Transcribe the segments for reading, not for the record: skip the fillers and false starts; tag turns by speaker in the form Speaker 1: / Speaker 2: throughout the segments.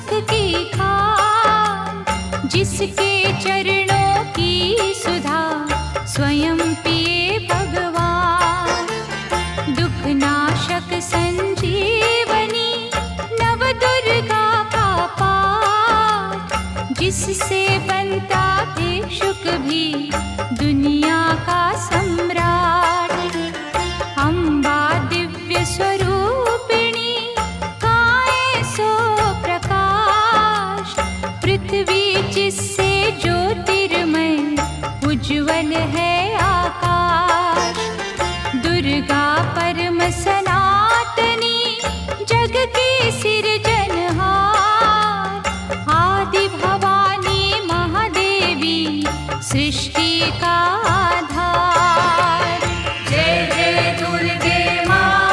Speaker 1: सुख की खान, जिसके चरणों की सुधा स्वयं पिए भगवान। दुख नाशक संजीवनी नव दुर्गा का पाठ, जिससे बनता भिक्षुक भी दुनिया का सम्राट। अम्बा दिव्य स्वरूपिणी काए सो प्रकाश, पृथ्वी जिससे ज्योतिर्मय उज्ज्वल है आकाश। दुर्गा परम सनातनी जग की सिरजनहार, आदि भवानी महादेवी सृष्टि का आधार। जय जय दुर्गे माँ,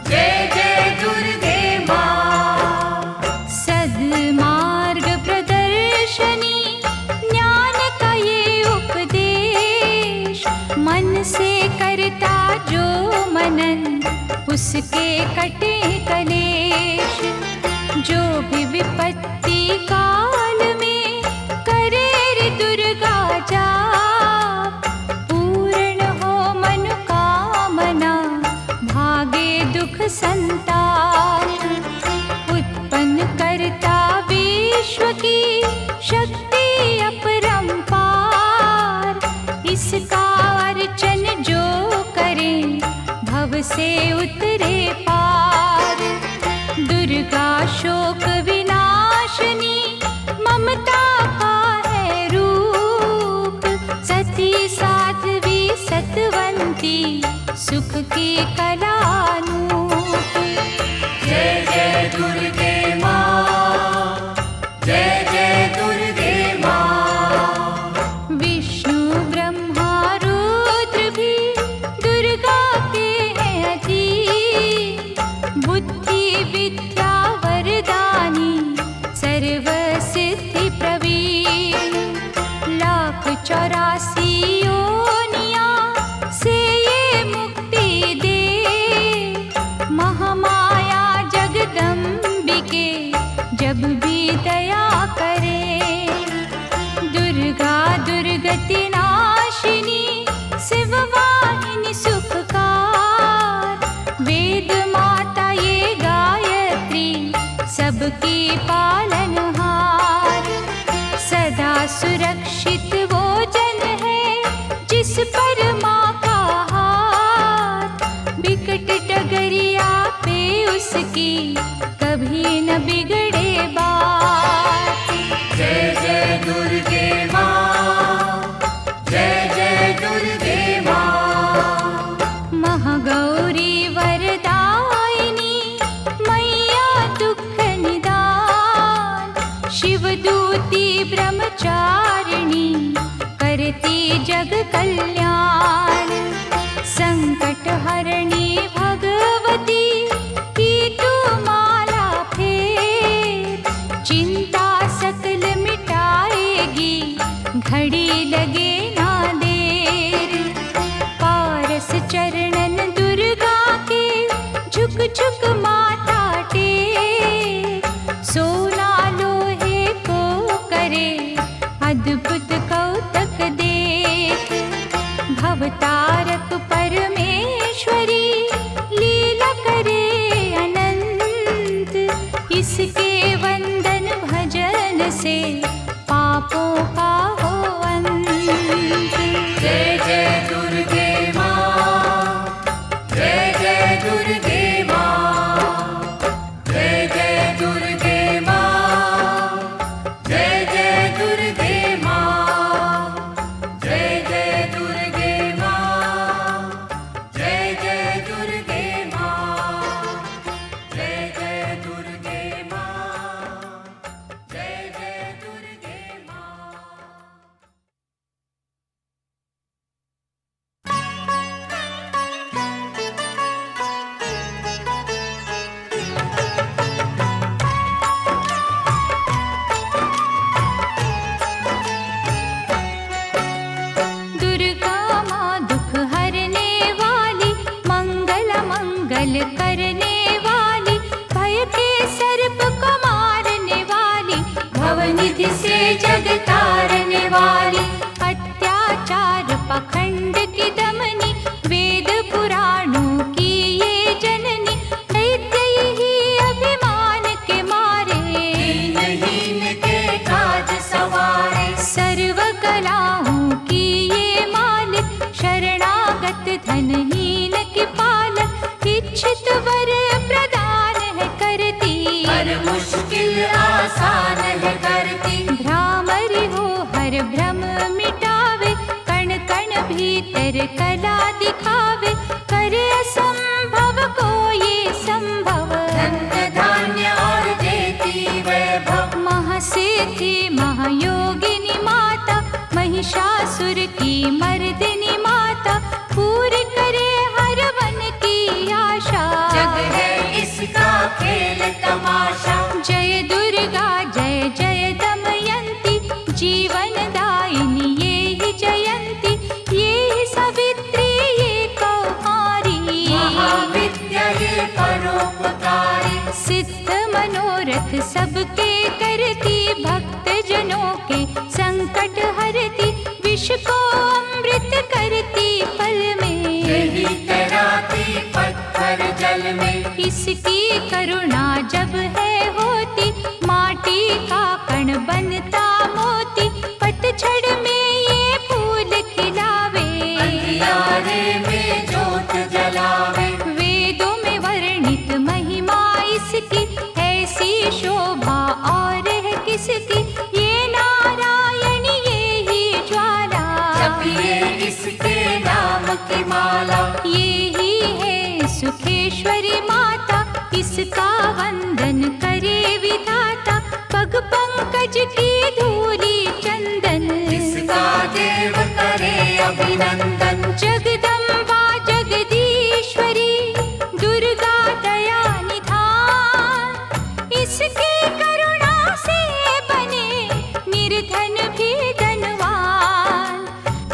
Speaker 1: जय जय दुर्गे माँ। सद्मार्ग प्रदर्शनी ज्ञान का ये उपदेश, मन से करता जो मनन उसके कटे कलेश। जो भी विपत्ति काल में करे रे दुर्गा जाप, पूर्ण हो मनोकामना भागे दुख संताप। उत्पन्न करता विश्व की शक्ति अपरंपार, इसका अर्चन जो करे भव से उतरे पार। दुर्गा शोक विनाशिनी ममता का है रूप, सती साध्वी सतवंती सुख की कलानूप। जय जय दुर्गे माँ, जय जय दुर्गे माँ। विष्णु ब्रह्मा रुद्र भी दुर्गा के हैं अधीन, बुद्धि विद्या वरदानी सर्व सिद्धि प्रवीण। 1,84 योनियां से ये मुक्ति दे, महामाया जगदम्बिके जब भी दया करे। दुर्गा दुर्गति नाशिनी शिववाहिनी सुखकार, वेद माता ये गायत्री सबकी पालनहार। सदा सुरक्षित वो जन है जिस पर माँ का हाथ, बिकट डगरिया पे उसकी कभी न बिगड़े बात। जय जय दुर्गे माँ, जय जय दुर्गे माँ। महागौरी वरदायिनी मैया दुख निदान, शिवदूती ब्रह्मचारिणी करती जग कल्याण। संकट हरणी भगवती की तू माला फेर, चिंता सकल मिटाएगी घड़ी लगे ना देर। पारस चरणन दुर्गा के झुक झुक माथा टेक, सोना लोहे को करे अद्भुत कौतक देख। भवतारक परमेश्वरी लीला करे अनंत, इसके वंदन भजन से पापों का हो अंत। जय जय दुर्गे माँ, जय जय दुर्गे माँ। जय जय दुर्गे माँ, जय जय दुर्गे माँ। जय जय दुर्गे माँ, जय जय दुर्गे माँ। जय जय दुर्गे माँ, जय जय दुर्गे माँ। दुर्गा माँ दुख हरने वाली, मंगल मंगल करने वाली, भय के सर्प को मार कर कला दिखावे, करे असंभव को ये संभव।
Speaker 2: धन्य धान्य और देती वैभव,
Speaker 1: महासिद्धि महायोगिनी माता, महिषासुर की मर्दिनी माता, पूरी करे हर मन की आशा।
Speaker 2: जग है इसका खेल तमाशा।
Speaker 1: जय दुर्गा जय जय दमयंती, जीवन दायिनी ये ही जयंती, ये ही सावित्री ये कौमारी,
Speaker 2: महाविद्या ये परोपकारी।
Speaker 1: सिद्ध मनोरथ सबके करती, भक्त जनों के संकट हरती, विष को अमृत करती पल में,
Speaker 2: यही तैराती पत्थर जल में।
Speaker 1: इसकी करुणा जब है होती, माटी का कण बनता मोती, पतझड़ में ये फूल खिलावे,
Speaker 2: अंधियारे में जोत जलावे।
Speaker 1: वेदों में वर्णित महिमा इसकी, ऐसी शोभा और है किसकी, ये नारायण ये ही ज्वाला,
Speaker 2: जपिए इसके नाम की माला।
Speaker 1: ये ही है सुखेश्वरी माता, इसका वंदन करे विधाता, पग पंकज की धूली चंदन,
Speaker 2: इसका देव करे अभिनंदन।
Speaker 1: जगदम्बा जगदीश्वरी दुर्गा दया निधान, इसकी करुणा से बने निर्धन भी धनवान।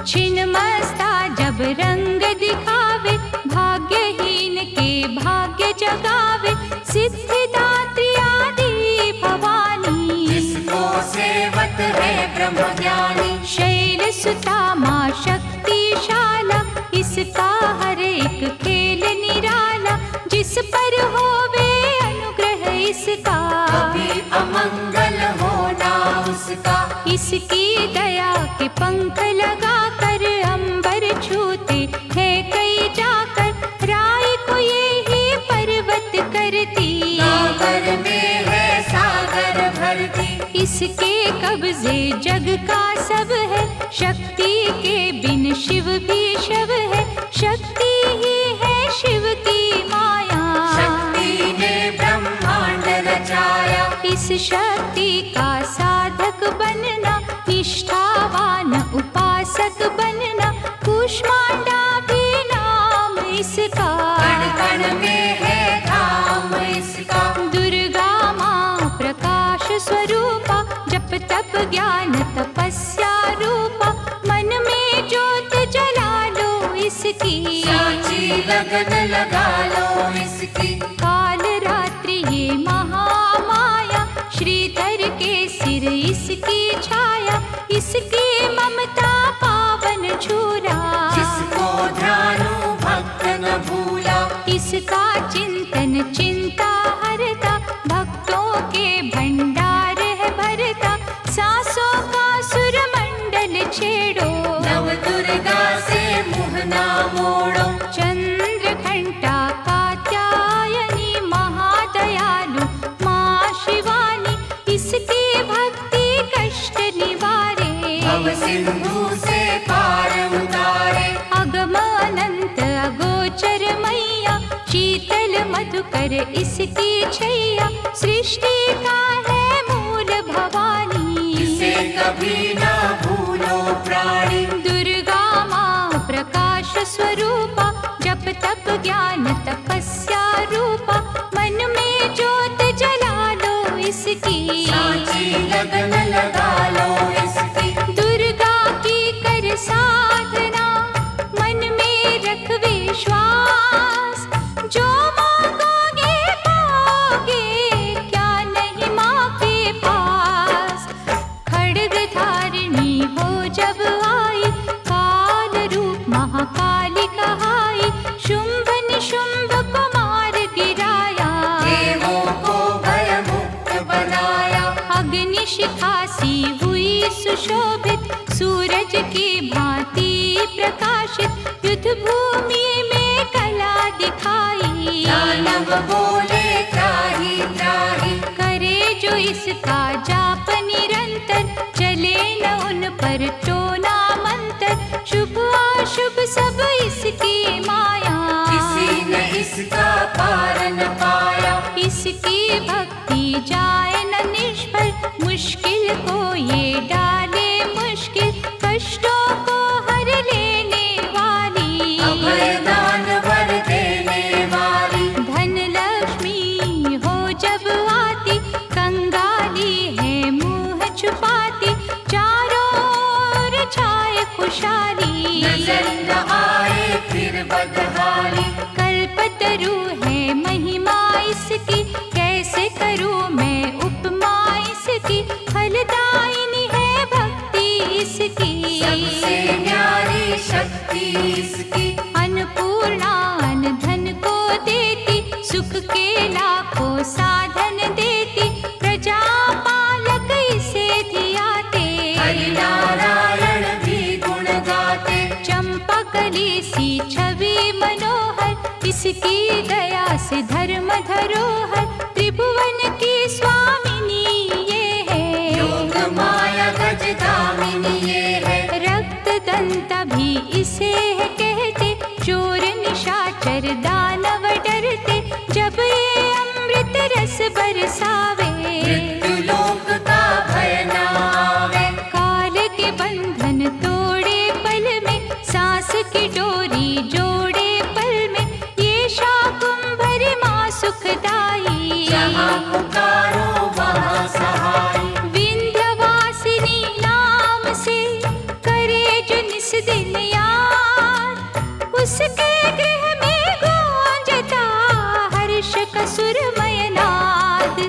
Speaker 1: छिन्नमस्ता जब रंग दिखावे, भाग्यहीन के भाग्य जगावे, सिद्धिदात्री आदि भवानी,
Speaker 2: इसको सेवत है ब्रह्म ज्ञानी।
Speaker 1: शैल सुता माँ शक्तिशाला, इसका हर एक खेल निराला, जिस पर होवे अनुग्रह इसका,
Speaker 2: कभी अमंगल होना उसका।
Speaker 1: इसकी दया के पंख लगा कर अंबर छूते हैं कई जाकर, राय को ये ही पर्वत करती,
Speaker 2: सागर में है सागर भरती।
Speaker 1: इसके कब्जे जग का सब है, शक्ति के बिन शिव भी शव है, शक्ति ही है शिव की माया,
Speaker 2: शक्ति ने ब्रह्मांड रचाया।
Speaker 1: इस शक्ति का साधक बनना, निष्ठावान उपासक बनना, कूष्मांडा भी नाम इसका,
Speaker 2: कण कण में है धाम इसका।
Speaker 1: दुर्गा माँ प्रकाश स्वरूपा, जप तप ज्ञान तपस्या रूपा, मन में ज्योत जला लो इसकी,
Speaker 2: साची लगन लगा लो इसकी।
Speaker 1: काल रात्रि ये महामाया, श्रीधर के सिर इसकी छाया, इसकी ममता पावन झूला,
Speaker 2: जिसको ध्यानु भक्त न भूला।
Speaker 1: इसका चिंतन चिंता हरता, भक्तों के भंडार है भरता, सांसों का सुरमंडल छेड़ो,
Speaker 2: नव दुर्गा से मुँह ना मोड़ो।
Speaker 1: चंद्र घंटा कात्यायनी महादयालु माँ शिवानी, इसकी भक्ति कष्ट निवारे,
Speaker 2: भव सिंधु से पार उतारे।
Speaker 1: अगम अनंत अगोचर मैया, शीतल मधुकर इसकी छैया, सृष्टि का है मूल भवानी,
Speaker 2: इसे कभी ना भूलो प्राणी।
Speaker 1: दुर्गा माँ प्रकाश स्वरूपा, जप तप ज्ञान तपस्या रूपा, मन में ज्योत जला लो इसकी,
Speaker 2: साची लगन लगा लो इसकी।
Speaker 1: दुर्गा की कर साधना, मन में रख विश्वास, जो मांगोगे पाओगे, क्या नहीं माँ के पास। खड्ग धारिणी हो जब आई, काल रूप महाकाली कहाई, शुंभ निशुंभ को मार गिराया,
Speaker 2: देवों को भयमुक्त बनाया।
Speaker 1: अग्नि शिखा सी हुई सुशोभित, सूरज की भांति प्रकाशित, युद्ध भूमि में कला दिखाई,
Speaker 2: दानव बोले त्राहि त्राहि।
Speaker 1: करे जो इसका जाप निरंतर, चले न उन पर टोना मंत्र, शुभ अशुभ सब
Speaker 2: पार न पाया।
Speaker 1: इसकी भक्ति जाए न निष्फल, मुश्किल को ये डाले मुश्किल, कष्टों को हर लेने वाली,
Speaker 2: अभय दान वर देने वाली।
Speaker 1: धन लक्ष्मी हो जब आती, कंगाली है मुंह छुपाती, चारों ओर छाए खुशहाली,
Speaker 2: नजर न आए फिर बदहाली।
Speaker 1: कल्पतरु है महिमा इसकी, कैसे करूं मैं उपमा इसकी, फलदायिनी है भक्ति इसकी,
Speaker 2: सबसे न्यारी शक्ति इसकी।
Speaker 1: अन्नपूर्णा अन्न धन को देती, सुख के लाखों साधन देती, प्रजा पालक इसे धियाते,
Speaker 2: हरि नारायण भी गुण गाते।
Speaker 1: चंपा कली सी छवि मनोहर, इसकी दया से धर्म धरोहर, त्रिभुवन की स्वामिनी ये है,
Speaker 2: योग माया गज धामिनी ये है।
Speaker 1: रक्त दंता भी इसे है कहते, चोर निशाचर दानव डरते, जब ये अमृत रस बरसावे,
Speaker 2: मृत्यु लोक का भय न आवे।
Speaker 1: काल के बंधन तोड़े पल में, सांस की डोरी जोड़े पल में, ये शाकुंभरी माँ सुखदाई,
Speaker 2: जहाँ पुकारो वहाँ सहाय।
Speaker 1: विंध्यवासिनी नाम से करे जो निस दिन याद, उसके गृह में गूंजता हर्ष का सुरमय नाद।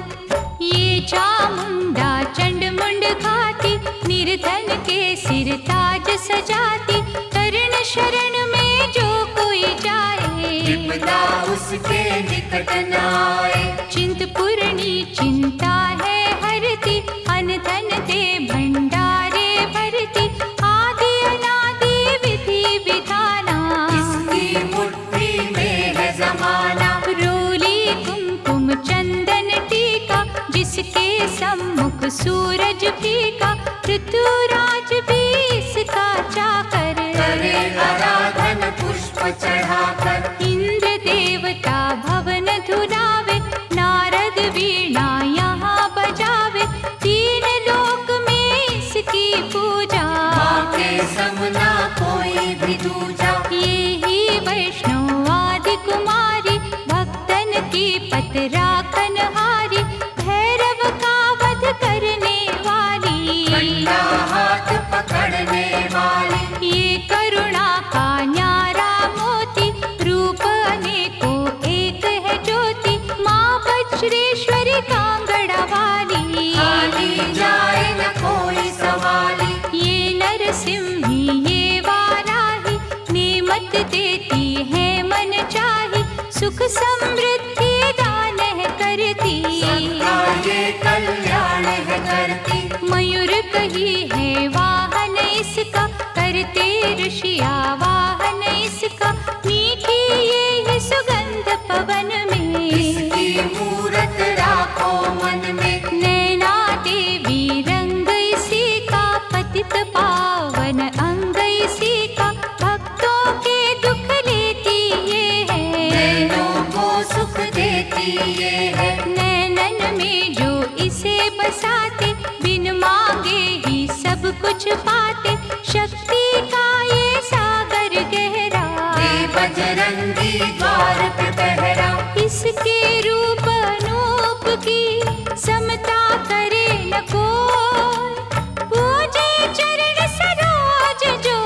Speaker 1: ये चामुंडा चंड मुंड खाती, निर्धन के सिर ताज सजाती, कर्ण शरण में जो कोई जाए,
Speaker 2: विपदा उसके निकट न आए।
Speaker 1: चिंतपूर्णी चिंता है हरती, अन्न धन दे भंडारे भरती, आदि अनादि विधि विधाना,
Speaker 2: इसकी मुट्ठी में है जमाना।
Speaker 1: रोली कुमकुम चंदन टीका, जिसके सम्मुख सूरज फीका, ऋतुराज भी इसका चाकर,
Speaker 2: करे आराधन पुष्प चढ़ाकर।
Speaker 1: इंद्र देवता भवन धुलावे, नारद वीणा यहाँ बजावे, तीन लोक में इसकी पूजा,
Speaker 2: माँ के समना कोई भी दूजा।
Speaker 1: ये ही वैष्णव आदि कुमारी, भक्तन की पत राखन हारी, भैरव का वध करने वाली,
Speaker 2: कंधा हाथ पकड़ने वाली।
Speaker 1: ये करुणा का न्यारा मोती, रूप अनेकों एक है ज्योति, माँ वज्रेश्वरी कांगड़ा वाली,
Speaker 2: खाली जाए न कोई सवाली।
Speaker 1: ये नरसिंही ये वाराही, नेमत देती है मन चाही, सुख समृद्धि दान है करती,
Speaker 2: सबका ये कल्याण है करती।
Speaker 1: मयूर कही है वाहन इसका, करते ऋषिया वाहन इसका, मीठी ये है सुगंध पवन में,
Speaker 2: इसकी मूरत राखो मन में।
Speaker 1: नैना देवी रंग इसी का, पतित पावन अंग इसी का, भक्तों के दुख लेती ये है,
Speaker 2: नैनों को सुख देती ये है।
Speaker 1: नैनन में जो इसे बसाते, बिन मांगे ही सब कुछ पाते, शक्ति का ये सागर गहरा,
Speaker 2: ये बजरंगी द्वार पे पहरा।
Speaker 1: इसके रूप अनूप की समता करे न कोई, पूजे चरण सरोज जो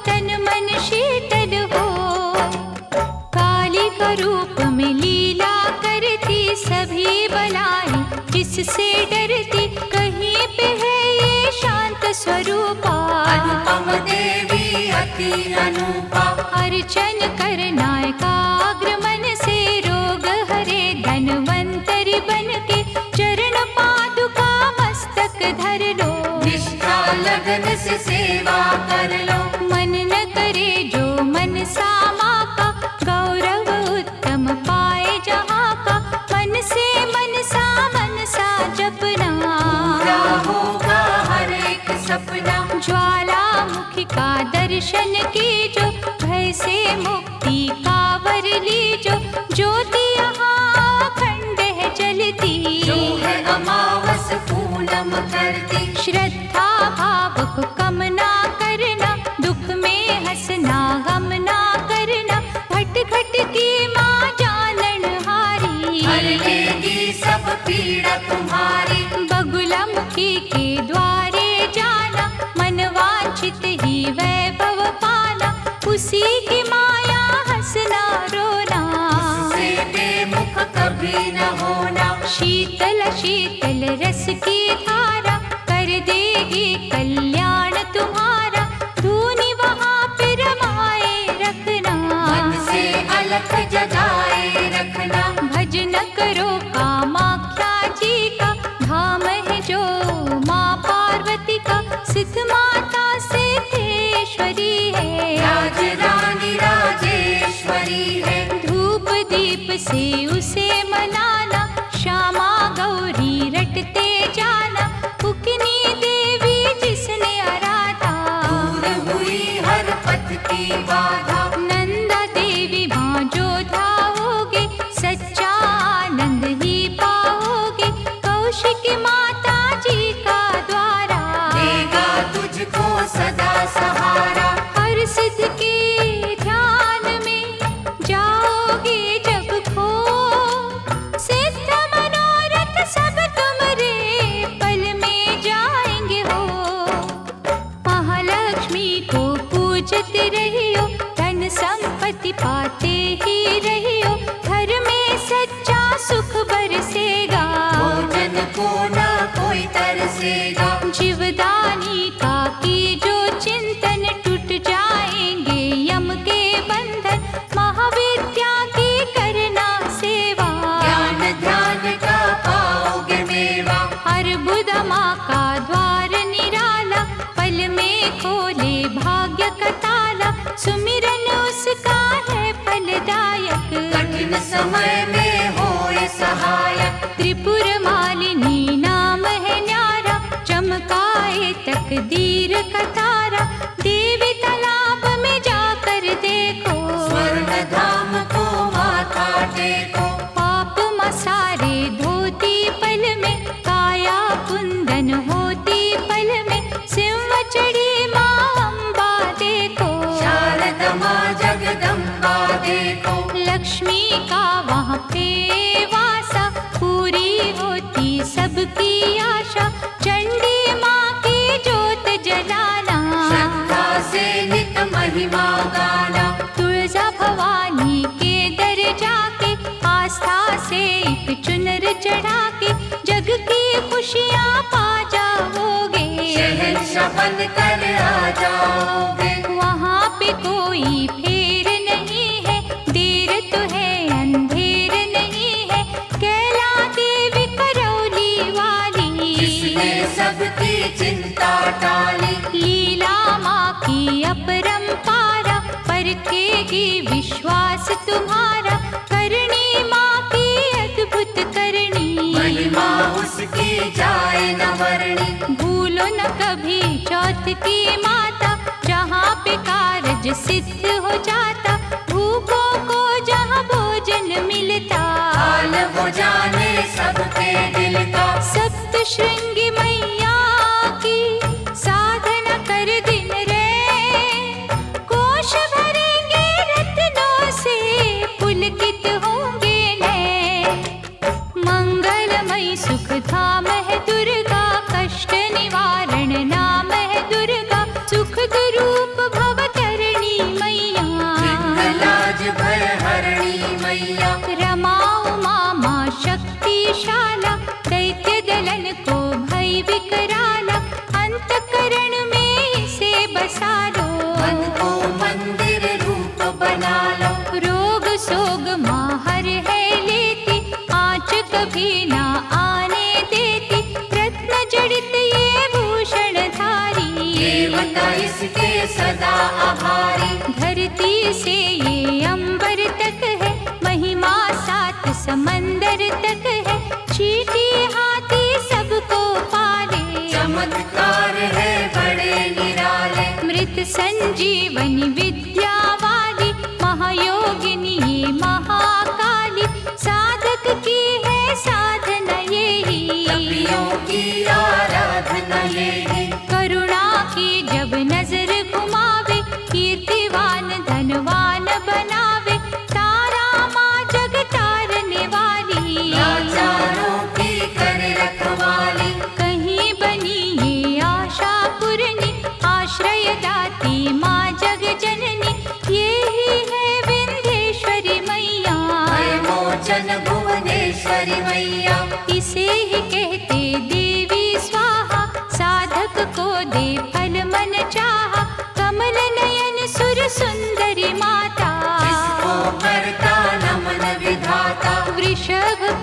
Speaker 1: तन मन शीतल हो, काली का रूप में लीला करती, सभी बलाई जिससे डरती, कहीं पे है ये शांत स्वरूपा,
Speaker 2: अनुपम देवी अति अनुपा।
Speaker 1: अर्चन करना एकाग्र मन से, रोग हरे धनवंतरी बन के, चरण पादुका मस्तक धर लो,
Speaker 2: निष्ठा लगन से सेवा कर लो।
Speaker 1: मन न करे जो मन सामा का, गौरव उत्तम पाए जहाँ का, मन से मनसा जपना,
Speaker 2: पूरा होगा हर एक सपना।
Speaker 1: ज्वालामुखी का दर्शन की जो, भय से मुक्ति का वर ली जो, ज्योति यहाँ अखंड है जलती,
Speaker 2: जो है अमावस पूनम करती।
Speaker 1: श्रद्धा भाव को कम ना करना, दुख में हंसना गम ना करना, घट घट की माँ जानन हारी,
Speaker 2: हर लेगी सब पीड़ा तुम्हारी।
Speaker 1: बगुलामुखी के द्वारे जाना, मन वांछित ही वैभव पाना, उसी की माया हंसना रोना,
Speaker 2: उससे बेमुख कभी न होना।
Speaker 1: शीतल शीतल रस की धारा, कर देगी कल्याण तुम्हारा, धूनी वहाँ पे रमाए रखना,
Speaker 2: मन से अलख जगाए रखना।
Speaker 1: भजन करो कामाख्या जी का, धाम है जो माँ पार्वती का, सिद्ध माता सिद्धेश्वरी है,
Speaker 2: राज रानी राजेश्वरी है।
Speaker 1: धूप दीप से उसे मनाना, श्यामा गौरी रटते जाना, उकनी देवी जिसने आराधा,
Speaker 2: दूर हुई हर पथ की बाधा।
Speaker 1: नंदा देवी माँ जो धाओगे, सच्चा आनंद ही पाओगे, कौशिकी माता जी का द्वारा,
Speaker 2: देगा तुझको सदा सहारा।
Speaker 1: हर सिद्ध के ध्यान में जाओगे जब खो, सिद्ध मनोरथ सब तुम्हारे पल में जाएंगे हो, महालक्ष्मी को पूजते रहियो, धन संपत्ति पाते ही रहियो, घर में सच्चा सुख बरसेगा,
Speaker 2: भोजन को न कोई तरसेगा।
Speaker 1: जीवदानी का की जो चिंतन, टूट जाएंगे यम के बंधन, महाविद्या की करना सेवा,
Speaker 2: ज्ञान ध्यान का पाओगे मेवा।
Speaker 1: अर्बुद माँ का द्वार निराला, पल में खोले भाग्य का ताला, सुमिरन उसका है फलदायक,
Speaker 2: कठिन समय में होए सहायक।
Speaker 1: त्रिपुर मालिनी नाम है न्यारा, चमकाए तकदीर का तारा, देवी तालाब में जाकर देखो,
Speaker 2: स्वर्ण धाम को माथा टेको।
Speaker 1: पाप मसारे धोती पल में, काया कुंदन होती पल में, सिंह चढ़ी माँ अम्बा देखो,
Speaker 2: शारदा माँ जगदम्बा देखो।
Speaker 1: लक्ष्मी का वहाँ पे वासा, पूरी होती सबकी आशा, चंडी माँ की जोत जलाना,
Speaker 2: श्रद्धा से नित महिमा गाना।
Speaker 1: तुळजा भवानी के दर जाके, आस्था से एक चुनर चढ़ा के, जग की खुशियाँ पा जाओगे,
Speaker 2: शहंशाह बन कर आ जाओगे।
Speaker 1: वहाँ पे कोई फेर नहीं है, देर तो है अंधेर नहीं है, कैला देवी करौली वाली,
Speaker 2: जिसने सबकी चिंता टाली।
Speaker 1: लीला माँ की अपरंपारा, परखेगी विश्वास तुम्हारा, करनी माँ की अद्भुत करनी,
Speaker 2: महिमा उसकी जाए न वर्णी।
Speaker 1: भूलो न कभी चौथ की माता, जहाँ पे कारज सिद्ध हो जाता, भूखों को जहाँ भोजन मिलता,
Speaker 2: हाल वो जाने सबके दिल का।
Speaker 1: सप्त श्रृंगी मैया की साधना कर दिन रे, कोश भरेंगे रत्नों से, पुलकित होंगे नैन, मंगलमयी सुख धाम है दुर्गा, कष्ट निवारण नाम है दुर्गा, सुख रूप भवतरणी मैया,
Speaker 2: लाज भय हरणी मैया।
Speaker 1: रमा उमा माँ शक्तिशाला, दैत्य दलन को भय विकराला, अंतकरण में इसे बसा लो,
Speaker 2: मन को मंदिर रूप बना लो।
Speaker 1: रोग सोग माँ हर है लेती, आँच कभी ना आने देती, रत्न जड़ित ये भूषण धारी,
Speaker 2: देवता इसके सदा आभारी।
Speaker 1: धरती से ये अंबर तक है, महिमा सात समंदर तक है, चीटी हाथी सबको पाले,
Speaker 2: चमत्कार है बड़े निराले।
Speaker 1: मृत संजीवनी विद्या वाली, महायोगिनी ये महाकाली,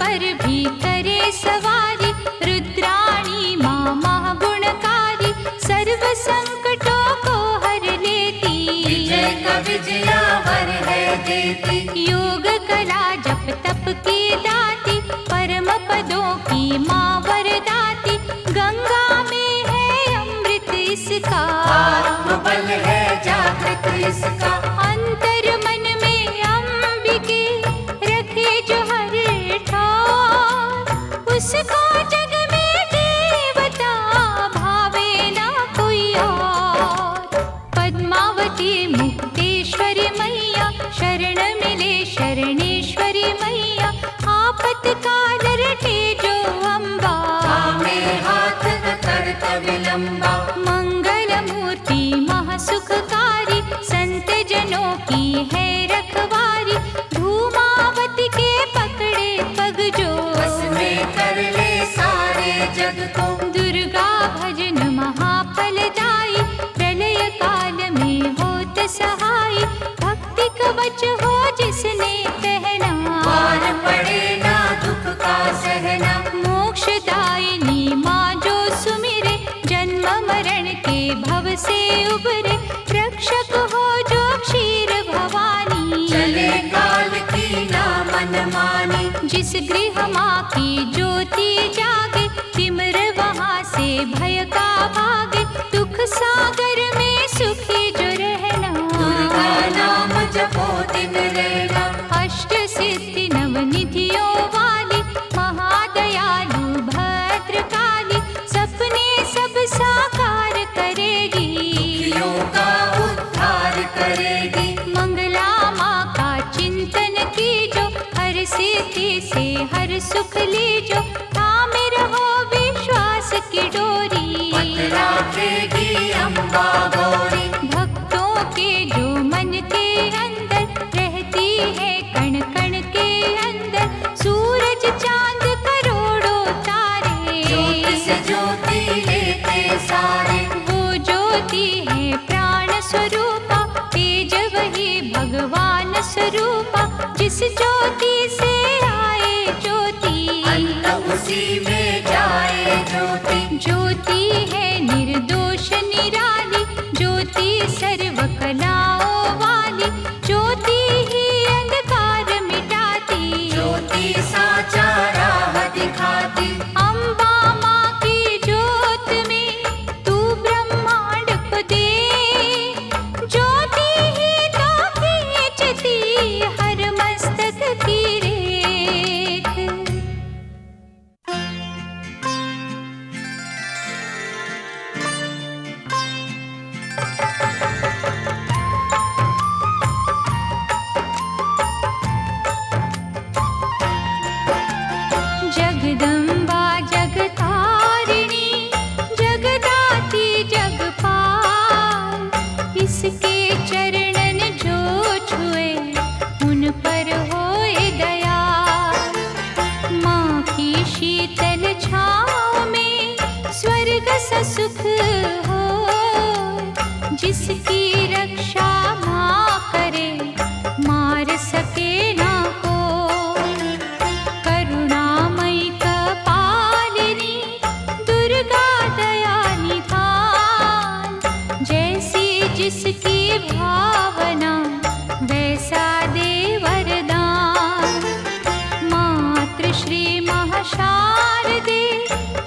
Speaker 1: पर भी करे सवारी, रुद्राणी माँ महागुणकारी, सर्व संकटों को हर लेती,
Speaker 2: विजय का विजयावर है देती।
Speaker 1: योग कला जप तप की दाती, परम पदों की माँ वरदाती, गंगा में है अमृत इसका,
Speaker 2: आत्मबल है जागृत इसका।
Speaker 1: अंतर मन में अंबिके रखे जो हर ठार, उसको जग में देवता भावे ना कोई और। पद्मावती मुक्तेश्वरी मैया, शरण मिले शरणेश्वरी मैया, आपतकाल रटे जो अम्बा,
Speaker 2: में हाथ न करता विलंबा।
Speaker 1: मंगल मूर्ति महासुखकारी, संत जनों की है रखवारी, धूमावती के पकड़े पग जो,
Speaker 2: बस में कर ले सारे जग को।
Speaker 1: दुर्गा भजन महाफलदायी, प्रलय काल में होत सहाय, भक्ति कवच हो जिसने पहना,
Speaker 2: पार पड़े ना दुख का सहना।
Speaker 1: मोक्षदायिनी माँ जो सुमिरे, जन्म मरण के भव से उबरे, रक्षक हो जो क्षीर भवानी,
Speaker 2: चले काल की ना मनमानी।
Speaker 1: जिस गृह माँ की ज्योति जागे, तिमिर वहाँ से भय का भागे, दुख सागर में सुखी जो रहना,
Speaker 2: दुर्गा नाम जपो दिन रहना।
Speaker 1: अष्ट सिद्धि नवनिधियों वाली, महादयालु भद्रकाली, सपने सब साकार करेगी,
Speaker 2: दुखियों का उद्धार करेगी।
Speaker 1: मंगला माँ का चिंतन कीजो, हर सिद्धि से हर सुख लीजो, थामे रहो विश्वास की डोरी,
Speaker 2: राखेगी अम्बा गौरी।
Speaker 1: भक्तों के जो मन के अंदर रहती है, कण कण के अंदर, सूरज चांद करोड़ों तारे,
Speaker 2: ज्योति से ज्योति लेते सारे।
Speaker 1: वो ज्योति है प्राण स्वरूपा, तेज वही भगवान स्वरूपा, जिस ज्योति से आए ज्योति,
Speaker 2: अंत उसी में जाए ज्योति।
Speaker 1: ज्योति है निर्दोष निराली, ज्योति सर्व कलाओं वाली, ज्योति ही अंधकार मिटाती,
Speaker 2: ज्योति साचा राह दिखाती।
Speaker 1: अम्बा माँ की ज्योत में तू ब्रह्मांड को दे, ज्योति ही तो खींचती हर मस्तक की रेख। जगदम्बा जगतारिणी, जगदाती जगपाल, इसके चरणन जो छुए उन पर होए दयाल। माँ की शीतल छाँव में स्वर्ग सा सुख हो, जिसकी रक्षा माँ करे मार सके ना कोई। करुणामयी कपालिनी, दुर्गा दया निधान, जैसी जिसकी भावना वैसा दे वरदान। मातृश्री महाशारदे,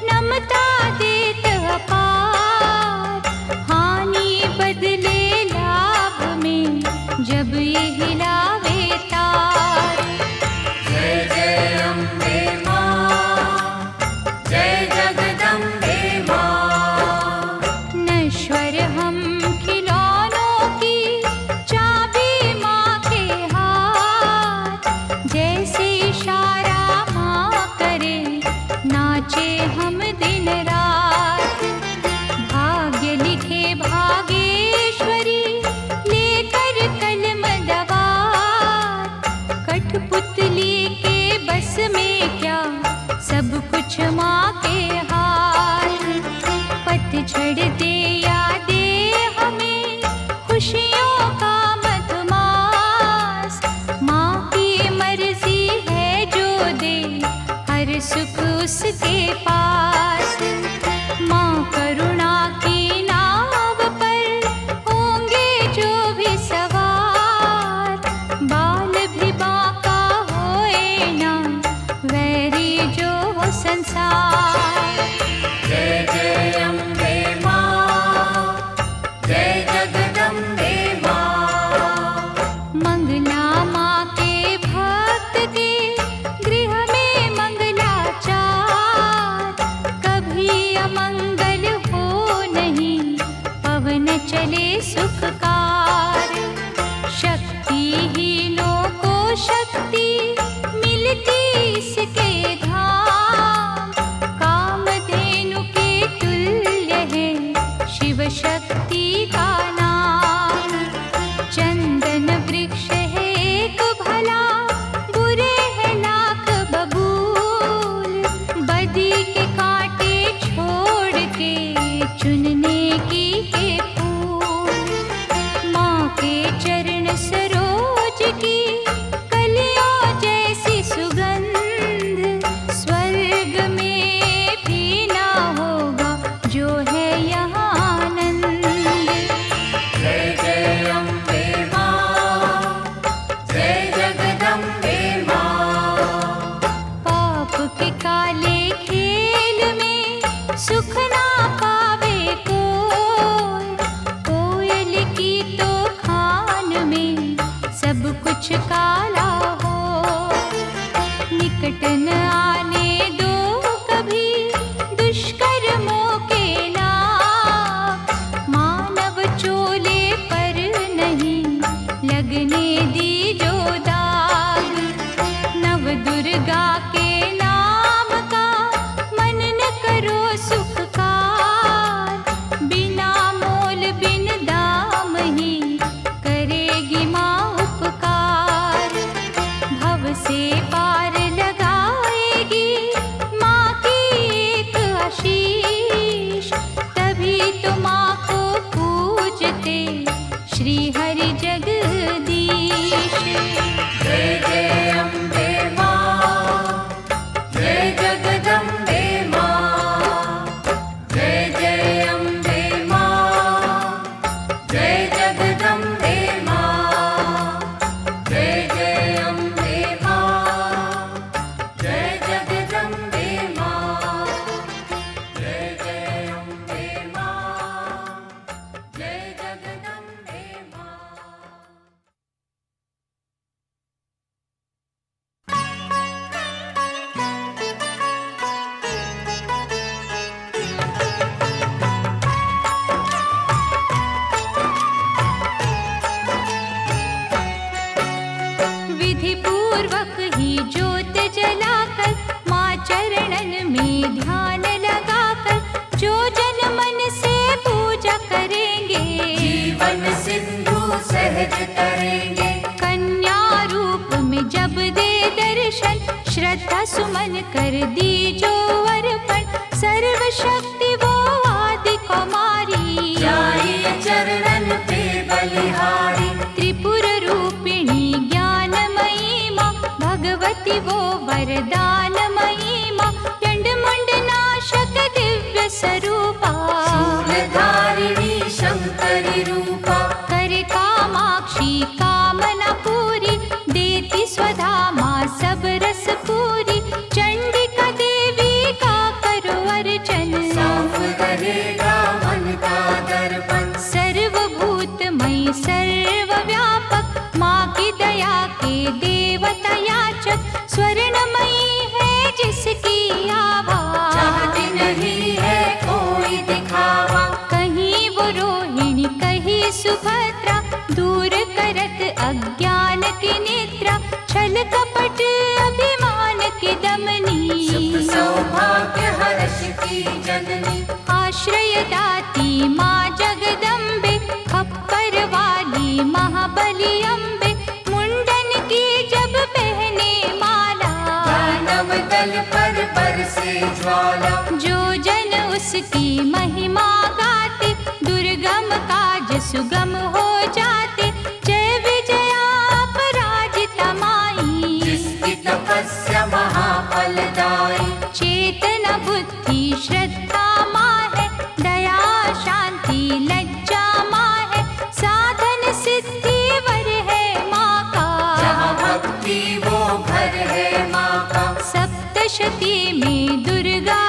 Speaker 1: नमता देत अपार, हानि बदले लाभ में जब ये हिलावे तार।
Speaker 2: जय जय अम्बे माँ, जय जगदम्बे माँ।
Speaker 1: नश्वर हम खिलौनों की चाबी माँ के हाथ, जैसे इशारा माँ करे नाचे हम दिन रात। भाग्य लिखे भागेश्वरी, लेकर कलम दवात, कठपुतली के बस में क्या सब कुछ माँ के हाथ। पतझड़ दे या दे हमें खुशियों का मधुमास, माँ की मर्जी है जो दे संसार।
Speaker 2: जय जय अम्बे माँ, जय जगदम्बे माँ।
Speaker 1: मंगला माँ के भक्त के गृह में मंगलाचार, कभी अमंगल हो नहीं, पवन चले सुखकार। शक्तिहीनों को शक्ति मिलती इसके धाम, कामधेनु के तुल्य है शिव शक्ति का नाम। चंदन वृक्ष है एक भला, बुरे है लाख बबूल, बदी के कांटे छोड़ के चुनने की है फूल। माँ के चरण सरोज की कलियों जैसी सुगंध, स्वर्ग में भी ना होगा जो है यहाँ आनंद।
Speaker 2: जय जय अम्बे माँ, जय जगदम्बे माँ।
Speaker 1: पाप के काले खेल में सुख ना पावे कोई, कोयल की तो खान में सब कुछ काला हो। निकट न आने दो कभी दुष्कर्मों के लाभ, मानव चोले पर नहीं लगने दी जो दाग। नव दुर्गा के नाम का मनन करो सुखकार, बिना मोल बिन दाम ही करेगी माँ उपकार। भव से पार लगाएगी माँ की एक आशीष, तभी तो माँ को पूजते श्री हरि जगदीश।
Speaker 2: जय जय अम्बे माँ, जय जगदम्बे माँ। जय जय अम्बे माँ, जय जगदम्बे माँ। जय जय अम्बे माँ, जय जगदम्बे माँ। जय जय अम्बे माँ, जय जगदम्बे माँ।
Speaker 1: विधि पूर्वक ही ज्योत जलाकर, माँ चरणन में ध्यान लगाकर, जो जन मन से पूजा करेंगे,
Speaker 2: जीवन सिंधु सहज करेंगे।
Speaker 1: कन्या रूप में जब दे दर्शन, श्रद्धा सुमन कर दी जो अर्पण, सर्व शक्ति वो आदि कुमारी,
Speaker 2: जाइए चरणन पे बलिहारी।
Speaker 1: त्रिपुर रूपिणी ज्ञानमयी माँ, भगवती वो वरदानमयी माँ, चंड मुंड नाशक दिव्य स्वरूपा,
Speaker 2: शूलधारिणी शंकरी रूपा।
Speaker 1: करे कामाक्षी कामना पूरी, देती स्वधा माँ सब रस पूरी। चंडिका देवी का करो अर्चन,
Speaker 2: साफ रहेगा मन का दर्पण।
Speaker 1: सर्वभूतमयी सर्वव्यापक, माँ की दया के देवता याचक, स्वर्णमयी है जिसकी आभा,
Speaker 2: चाहती नहीं है कोई दिखावा।
Speaker 1: कहीं वो रोहिणी कहीं सुभद्रा, दूर करत अज्ञान की निद्रा, छल कपट अभिमान की दमनी,
Speaker 2: सुख सौभाग्य हर्ष की जननी।
Speaker 1: आश्रय दाती माँ जगदम्बे, खप्पर वाली महाबली अम्बे, मुंडन की जब पहने माला,
Speaker 2: दानव दल पर बरसे ज्वाला।
Speaker 1: जो जन उसकी महिमा गाते, दुर्गम काज सुगम हो जाते। जय विजया अपराजिता माई,
Speaker 2: जिसकी तपस्या महाफलदायी।
Speaker 1: चेतना बुद्धि श्रद्धा माँ है, दया शांति लज्जा माँ है, साधन सिद्धि वर है माँ का,
Speaker 2: जहाँ भक्ति वो घर है माँ का।
Speaker 1: सप्तशती में दुर्गा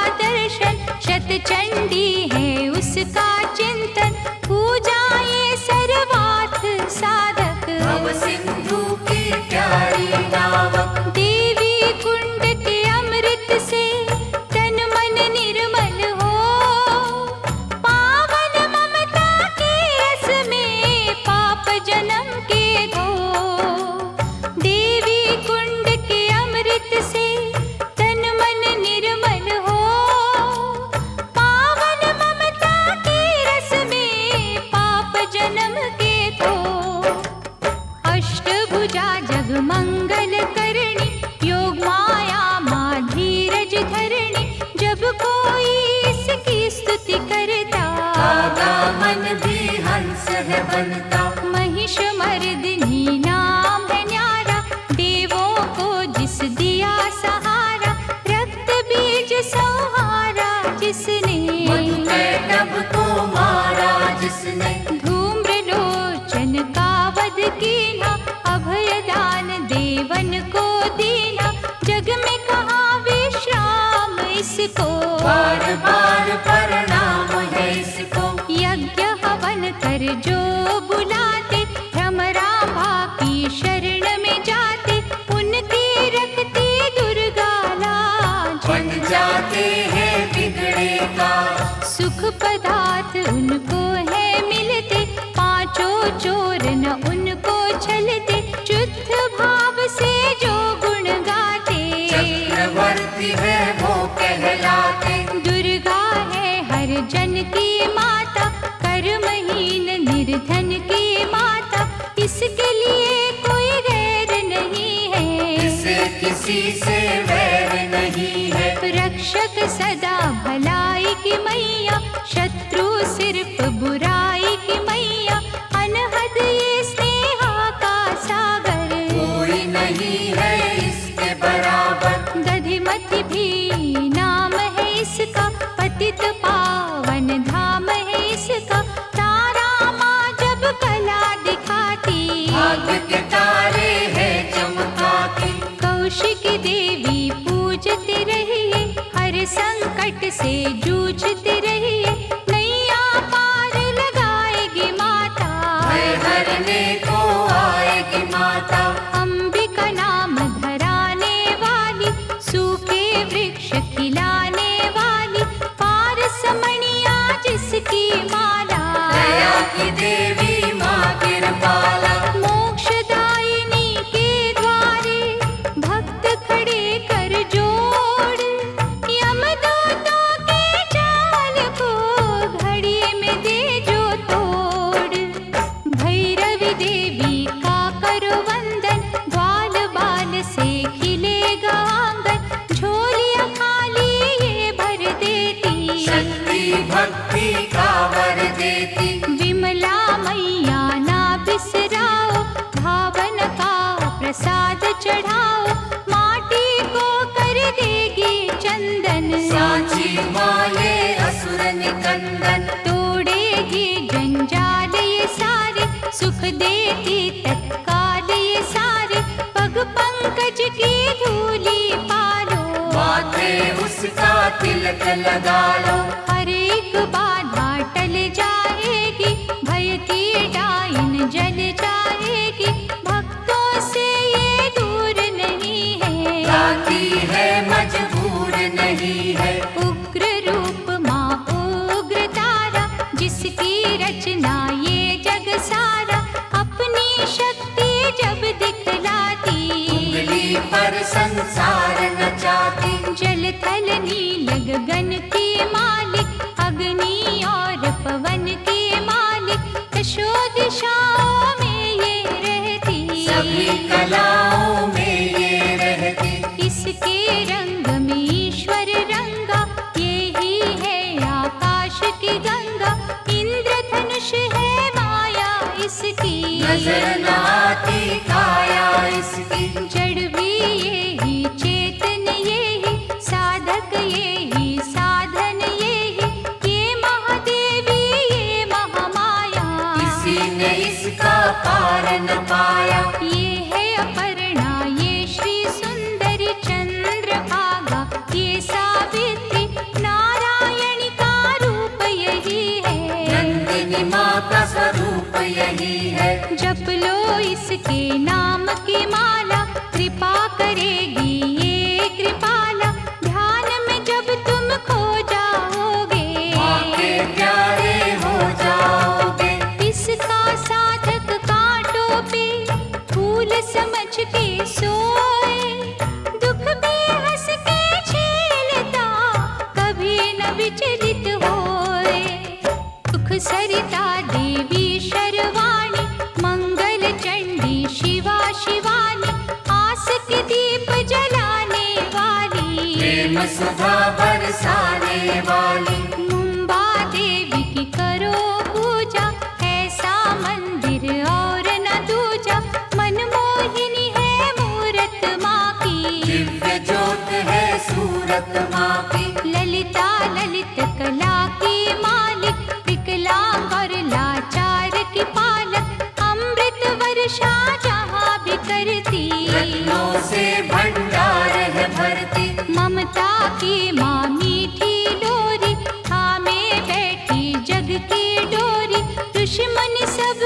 Speaker 2: बनता।
Speaker 1: महिष मर्दिनी नाम है न्यारा, देवों को जिस दिया सहारा, रक्त बीज संहारा जिसने,
Speaker 2: मधुकैटभ को मारा जिसने,
Speaker 1: धूम्रलोचन का वध कीना, अभयदान देवन को दीना, जग में कहाँ विश्राम इसको,
Speaker 2: बार बार प्रणाम है इसको।
Speaker 1: यज्ञ हवन कर जो बुलाते, भ्रमरांभा की शरण में जाते, उनकी रखती दुर्गा लाज,
Speaker 2: बन जाते हैं बिगड़े का।
Speaker 1: सुख पदार्थ उनको है मिलते, पांचों चोर न उनको छलते, शुद्ध भाव से जो गुण गाते,
Speaker 2: चक्रवर्ती है वो कहलाते।
Speaker 1: दुर्गा है हर जन की माता, कर्महीन निर्धन की माता, इसके लिए कोई गैर नहीं है,
Speaker 2: इसे किसी से वैर नहीं है।
Speaker 1: रक्षक सदा भलाई की मैया, शत्रु सिर्फ बुराई की मैया, अनहद ये स्नेहा का सागर,
Speaker 2: कोई नहीं है इसके बराबर।
Speaker 1: दधिमति भी नाम है इसका, पतित पावन धाम है इसका, तारा माँ जब कला दिखाती,
Speaker 2: भाग्य के तारे है चमकाती।
Speaker 1: कौशिकी देवी पूजते रहिए, हर संकट से जूझते रहिए, नैया पार लगाएगी माता,
Speaker 2: भय हरने को आएगी माता।
Speaker 1: अंबिका नाम धराने वाली, सूखे वृक्ष खिलाने वाली, पारसमणिया जिसकी माला,
Speaker 2: दया की देवी माँ कृपाला।
Speaker 1: मोक्षदायिनी के द्वारे भक्त खड़े कर जोड़, यमदूतों के जाल को घड़ी में दे जो तोड़, भैरवी देवी का करो वंदन, ग्वाल बाल से खिलेगा आंगन, झोलियां खाली ये भर देती,
Speaker 2: शक्ति भक्ति का वर देती।
Speaker 1: विमला मैया ना बिसराओ, भावन का प्रसाद चढ़ाओ, माटी को कर देगी चंदन,
Speaker 2: सांची माँ ये असुर निकंदन।
Speaker 1: तोड़ेगी जंजाल ये सारे, सुख देती तत्काल ये सारे, पग पंकज की धूली पालो,
Speaker 2: माथे उसका तिलक लगा लो।
Speaker 1: हर एक बाधा टल जाएगी, भय की डाइन जल जाएगी, भक्तों से ये दूर नहीं है,
Speaker 2: लाती है मजबूर नहीं है।
Speaker 1: उग्र रूप माँ उग्र तारा, जिसकी रचना ये जग सारा, अपनी शक्ति जब दिखलाती,
Speaker 2: उंगली पर संसार नचाती।
Speaker 1: जल थल नील गगन की मालिक, अग्नि और पवन की मालिक, दशो दिशाओं में ये रहती,
Speaker 2: सभी कलाओं में ये रहती।
Speaker 1: इसके रंग में ईश्वर रंगा, ये ही है आकाश की गंगा, इंद्रधनुष है माया इसकी,
Speaker 2: नजर न आती काया इसकी।
Speaker 1: जड़ भी ये ही, चेतन ये ही, साधक ये ही, साधन ये ही, ये महादेवी ये महामाया,
Speaker 2: किसी ने इसका पार न पाया।
Speaker 1: ये है अपर्णा ये श्री सुंदरी चंद्रभागा, ये सावित्री नारायणी का रूप यही है,
Speaker 2: नंदिनी माँ का स्वरूप यही है।
Speaker 1: जप लो इसके नाम की माला, कृपा करेगी ये कृपाला, ध्यान में जब तुम खो जाओगे,
Speaker 2: माँ के प्यारे हो जाओगे।
Speaker 1: इसका साधक कांटों पे फूल समझ के सोए, दुख भी हंस के झेलता, कभी न विचलित होए, सुख सरिता देवी शर्वाणी, मंगल चंडी शिवा शिवानी, आस के दीप जलाने वाली,
Speaker 2: प्रेम सुधा बरसाने वाली।
Speaker 1: मुंबा देवी की करो पूजा, ऐसा मन
Speaker 2: ज्योत है सूरत माँ की।
Speaker 1: ललिता ललित कला की मालिक, विकलांग और लाचार की पालक, अमृत वर्षा जहाँ भी करती,
Speaker 2: रत्नों से भंडार है भरती।
Speaker 1: ममता की माँ मीठी डोरी, थामे बैठी जग की डोरी, ऋषि मुनि सब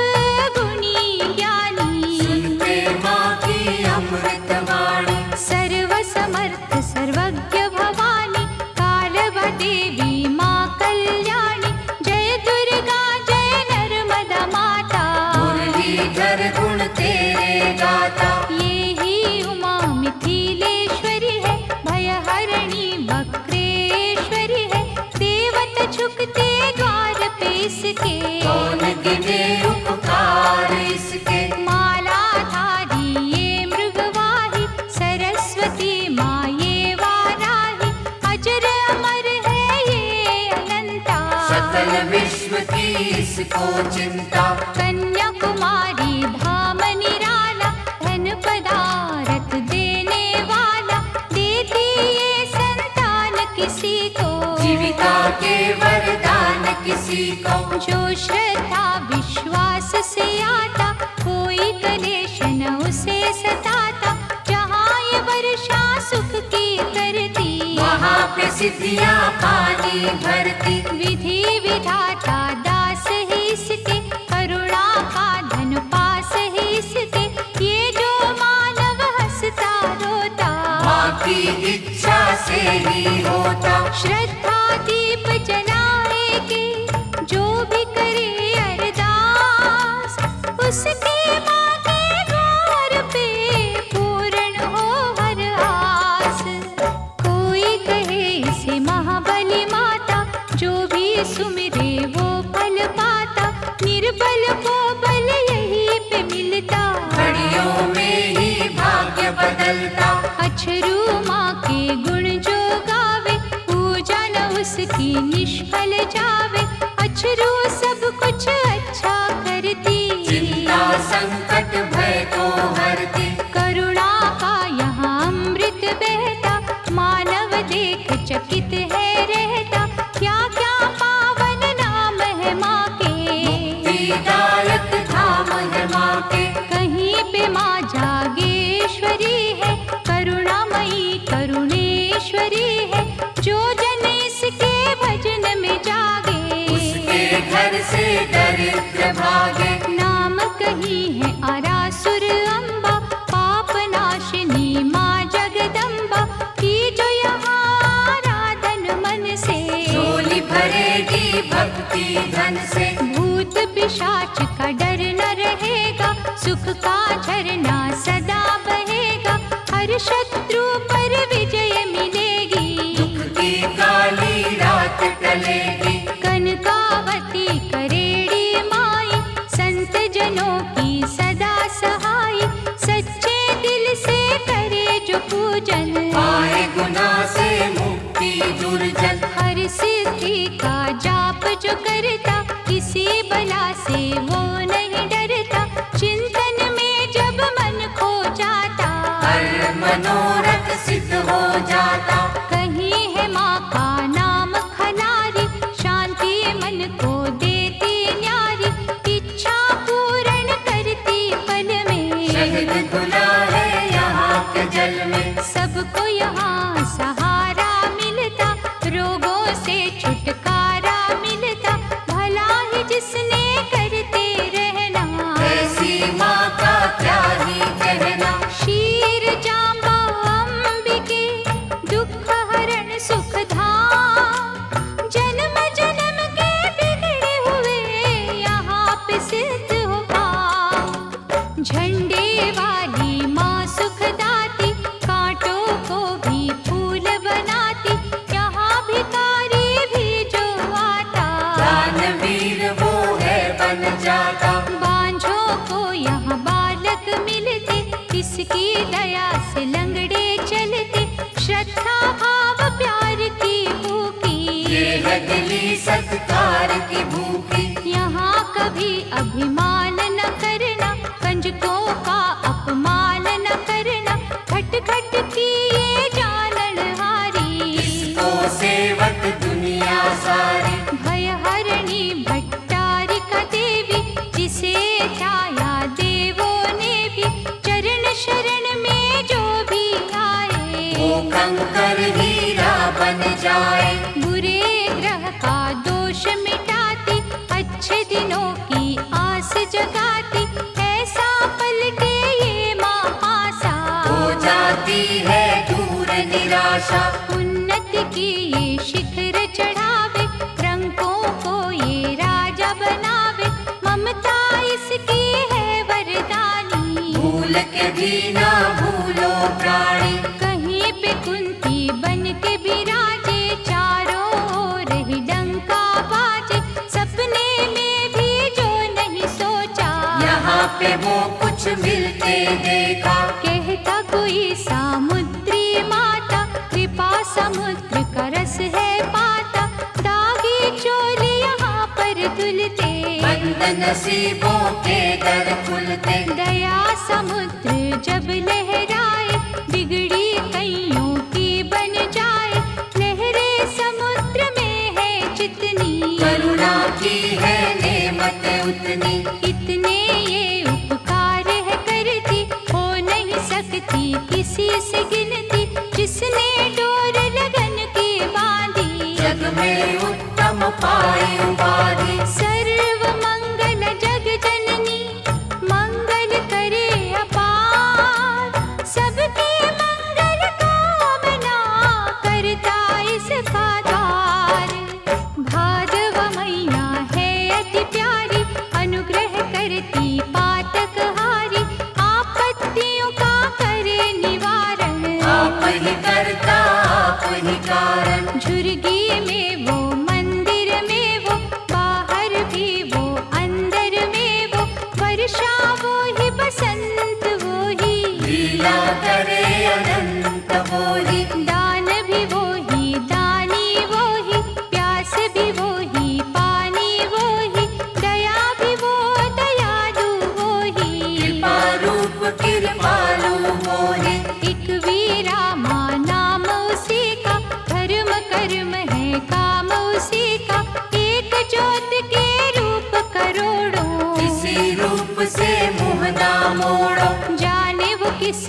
Speaker 1: गुणी ज्ञानी,
Speaker 2: सुनते माँ की अमृत वाणी।
Speaker 1: सर्व समर्थ सर्वज्ञ भवानी, कालभा देवी माँ कल्याणी, जय दुर्गा जय नर्मदा माता,
Speaker 2: मुरलीधर गुण तेरे गाता।
Speaker 1: ये ही उमा मिथिलेश्वरी है, भयहरिणी वक्रेश्वरी है, देवता झुकते द्वार पे इसके,
Speaker 2: कौन गिने उपकार इसके।
Speaker 1: मालाधारी ये मृगवाही, सरस्वती माँ ये वाराही, अजर अमर है ये अनंता,
Speaker 2: सकल विश्व की इसको चिंता।
Speaker 1: कन्याकुमारी धाम निराला, धन पदारथ देने वाला, देती ये संतान किसी को,
Speaker 2: जीविका के वरदान किसी को।
Speaker 1: जो श्रद्धा विश्वास से आता, कोई कलेश न उसे सताता, जहाँ ये वर्षा सुख की करती,
Speaker 2: वहाँ पे सिद्धियाँ पानी भरती।
Speaker 1: विधि विधाता दास है इसके, करुणा का धन पास है इसके, ये जो मानव हंसता रोता,
Speaker 2: माँ की इच्छा से ही होता।
Speaker 1: श्रद्धा दीप जलाएगी जो भी करे अरदास, उसके माँ के द्वार पे पूर्ण हो हर आस। कोई कहे इसे महाबली माता, जो भी सुमिरे वो फल पाता, निर्बल को बल यहीं पे मिलता,
Speaker 2: घड़ियों में ही भाग्य बदलता।
Speaker 1: अछरू माँ के गुण जो गावे, पूजा न उसकी निष्फल जावे, अछरू सब कुछ अच्छा करती,
Speaker 2: चिंता संकट भय को हरती।
Speaker 1: करुणा का यहाँ अमृत बहता, मानव देख चकित है रहता, क्या क्या पावन नाम है माँ के,
Speaker 2: मुक्तिदायक धाम है माँ के।
Speaker 1: कहीं पे माँ जागेश्वरी है, करुणामयी करुणेश्वरी है, जो जन इसके भजन में जागे,
Speaker 2: उसके घर से दरिद्र भागे।
Speaker 1: नाम कही है आरासुर अम्बा, पाप नाशिनी माँ जगदम्बा, की जो यहाँ आराधन मन से,
Speaker 2: झोली भरेगी भक्ति धन से।
Speaker 1: भूत पिशाच का डर न रहेगा, सुख का झरना सदा बहेगा, हर शत्रु पर विजय मिलेगी,
Speaker 2: दुख की काली रात टलेगी।
Speaker 1: कनकावती करेड़ी माई, संत जनों की सदा सहाय, सच्चे दिल से करे जो पूजन,
Speaker 2: पाए गुनाह से मुक्ति दुर्जन।
Speaker 1: हर सिद्धि का जाप जो करता, किसी बला से वो नहीं डरता, चिंतन में जब मन खो जाता,
Speaker 2: हर मनोरथ सिद्ध हो जाता।
Speaker 1: कहीं है माँ का नाम खलारी, शांति मन को देती न्यारी, इच्छा पूर्ण करती पल में,
Speaker 2: शहद घुला है यहाँ के जल में।
Speaker 1: सबको यहाँ सहारा मिलता, रोगों से छुटकारा मिलता, भला ही जिसने करते रहना,
Speaker 2: ऐसी माँ का क्या ही कहना।
Speaker 1: शीर जांबा अंबिके, दुख
Speaker 2: आशा।
Speaker 1: उन्नति की ये शिखर चढ़ावे, रंगों को ये राजा बनावे, ममता इसकी है वरदानी।
Speaker 2: भूल के भी ना भूलो प्राणी,
Speaker 1: कहीं पे कुंती बन के बिराजे, चारों ओर ही डंका बाजे, सपने में भी जो नहीं सोचा,
Speaker 2: यहाँ पे वो कुछ मिलते देखा।
Speaker 1: कहता कोई सामुद्री माता, कृपा समुद्र का रस है पाता, दागी चोली यहाँ पर धुलते,
Speaker 2: बंद नसीबों के दर खुलते।
Speaker 1: दया समुद्र जब लहराए, बिगड़ी कईयों की बन जाए, लहरे समुद्र में है जितनी,
Speaker 2: करुणा की है नेमत उतनी।
Speaker 1: इतने ये उपकार है करती, हो नहीं सकती किसी से गिनती, जिसने डोर लगन की बांधी,
Speaker 2: जग में उत्तम पाई उपाधि।
Speaker 1: सर्व मंगल जग जननी, मंगल करे अपार, सबके मंगल कामना करता इसका द्वार। भादव मैया है अति प्यारी, अनुग्रह करती पातक हारी, आपत्तियों का करे निवारण,
Speaker 2: आप ही करता आप ही कारण।
Speaker 1: झुर्गी में वो मंदिर में वो, बाहर भी वो अंदर में वो, वर्षा वो ही बसंत वो ही,
Speaker 2: लीला करे अनंत वो ही।
Speaker 1: दान भी वो ही दानी वो ही, प्यास भी वो ही पानी वो ही, दया भी वो दयालु वो ही,
Speaker 2: कृपा रूप कृपालु वो ही।
Speaker 1: एक वीरामा नाम उसी का, धर्म कर्म है काम उसी का, एक ज्योत के रूप करोड़ों,
Speaker 2: इसी रूप से मुँह ना मोड़ो।
Speaker 1: जाने वो किस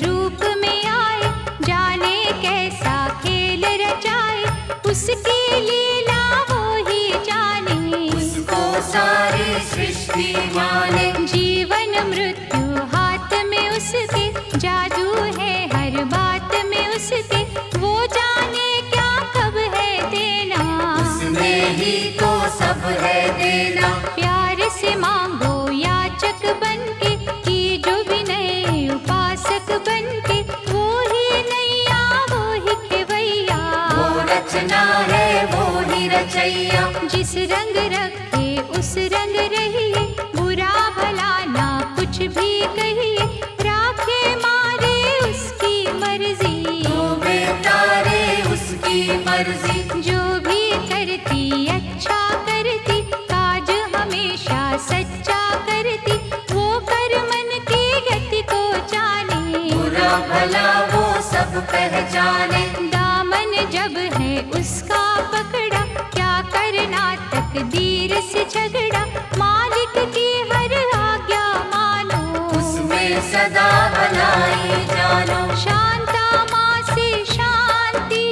Speaker 1: रूप में आए, जाने कैसा खेल रचाए, उसकी लीला वो ही जाने,
Speaker 2: उसको सारी सृष्टि माने।
Speaker 1: जीवन मृत्यु हाथ में उसके, जादू है हर बात में उसके, वो जाने क्या कब है देना,
Speaker 2: उसमें ही तो सब है देना।
Speaker 1: प्यार से मांगो याचक बनके, की जो विनय उपासक बनके, वो ही नैया वो ही खेवैया,
Speaker 2: वो रचना है वो ही रचैया।
Speaker 1: जिस रंग रखे उस रंग रहिए, बुरा भला ना कुछ भी कहिए, राखे मारे उसकी मर्जी,
Speaker 2: तो बेतारे उसकी मर्जी।
Speaker 1: जो भी करती अच्छा करती, काज हमेशा सच्चा करती, वो कर मन की गति को जाने,
Speaker 2: बुरा भला वो सब पहचाने।
Speaker 1: दामन जब है उसका पकड़ा, क्या करना तकदीर से झगड़ा, मालिक की हर आज्ञा मानो,
Speaker 2: उसमें सदा भलाई जानो।
Speaker 1: शांता माँ से शांति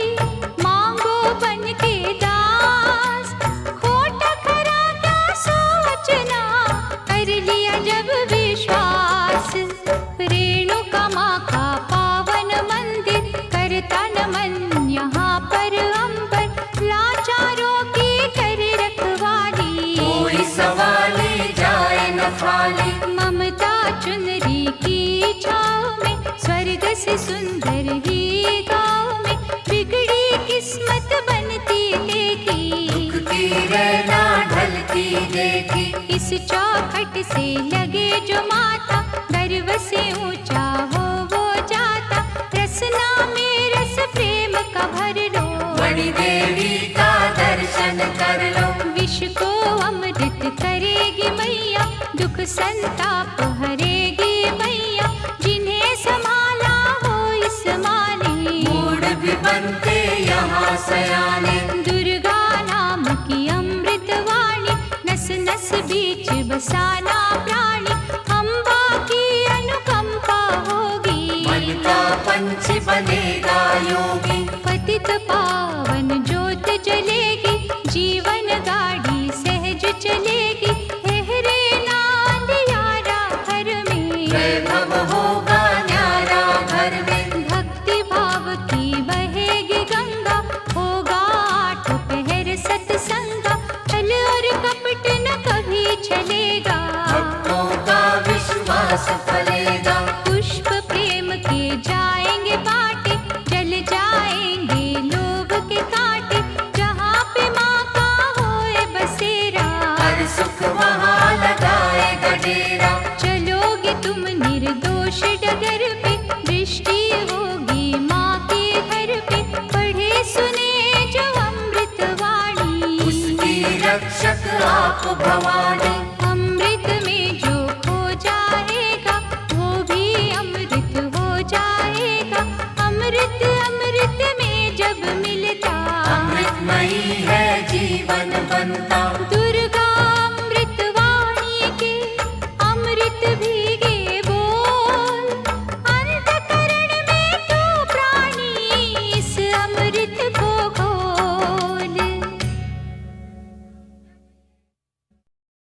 Speaker 1: मांगो बन के दास, खोटा खरा क्या सोचना, कर लिया जब विश्वास, रेणुका माँ का पावन मंदिर, करता नमन यहाँ पर अंबर, लाचारों की करे रखवाली,
Speaker 2: कोई सवाली जाए न खाली।
Speaker 1: ममता चुनरी की छाँव में, स्वर्ग से सुंदर ही गाँव में, बिगड़ी किस्मत बनती देखी,
Speaker 2: दुखती रहना ढलती देखी।
Speaker 1: इस चौखट से लगे जो माता, गर्व से ऊंचा हो वो जाता, रसना में रस प्रेम का भर लो,
Speaker 2: बड़ी देवी का दर्शन कर लो।
Speaker 1: विष को अमृत करेगी मैया, दुख संताप हरेगी मैया, जिन्हें संभाला हो इस माने,
Speaker 2: मूड भी बनते यहाँ सयाने।
Speaker 1: दुर्गा नाम की अमृत वाणी, नस नस बीच बसाना प्राणी, अम्बा की अनुकंपा होगी,
Speaker 2: मन का पंछी बनेगा योगी।
Speaker 1: पतित पावन ज्योत जलेगी, जीवन गाड़ी सहज चलेगी, लहरे ना अंधियारा घर में,
Speaker 2: वैभव होगा न्यारा घर में।
Speaker 1: भक्ति भाव की
Speaker 2: आप भवानी।
Speaker 1: अमृत में जो खो जाएगा वो भी अमृत हो जाएगा। अमृत अमृत में जब मिलता
Speaker 2: अमृतमयी है जीवन बनता।